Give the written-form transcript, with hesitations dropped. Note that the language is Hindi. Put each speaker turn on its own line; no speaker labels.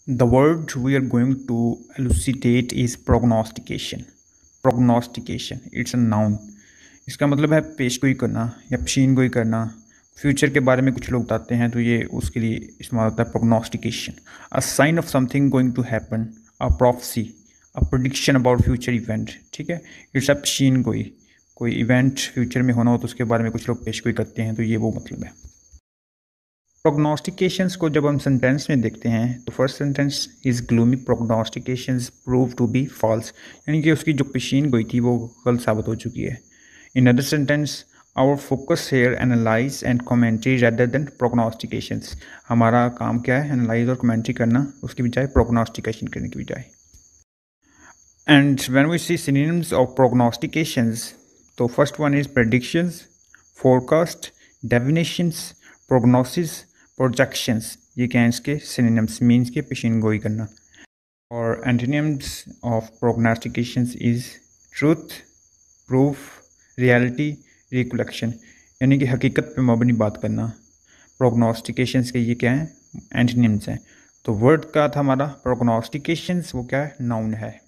The word we are going to elucidate is prognostication. Prognostication, it's a noun. इसका मतलब है पेशगोई करना या पेशीनगोई करना। फ्यूचर के बारे में कुछ लोग बताते हैं तो ये उसके लिए इस्तेमाल होता है prognostication. A sign of something going to happen, a prophecy, a prediction about future event. ठीक है, इट्स अ पेशीनगोई। कोई इवेंट फ्यूचर में होना हो तो उसके बारे में कुछ लोग पेशगोई करते हैं, तो ये वो मतलब है। प्रोग्नोस्टिकेशंस को जब हम सेंटेंस में देखते हैं तो first sentence is gloomy prognostications prove to be false, यानी कि उसकी जो पेशीन गोई थी वो गलत साबित हो चुकी है। In other sentence our focus here analyse and commentary rather than prognostications, हमारा काम क्या है एनालाइज और कमेंट्री करना, उसकी बजाय प्रोग्नोस्टिकेशन करने की बजाय। And when we see synonyms of prognostications, तो first one is predictions, forecast, divinations, prognosis, projections, ये क्या हैं इसके सिनोनिम्स, मीन्स के पेशीन गोई करना। और antonyms of prognostications is truth, proof, reality, recollection, यानी कि हकीकत पे मबनी बात करना। प्रोग्नोस्टिकेशंस के ये क्या हैं, एंटोनिम्स हैं। तो वर्ड का था हमारा प्रोग्नोस्टिकेशंस, वो क्या है, नाउन है।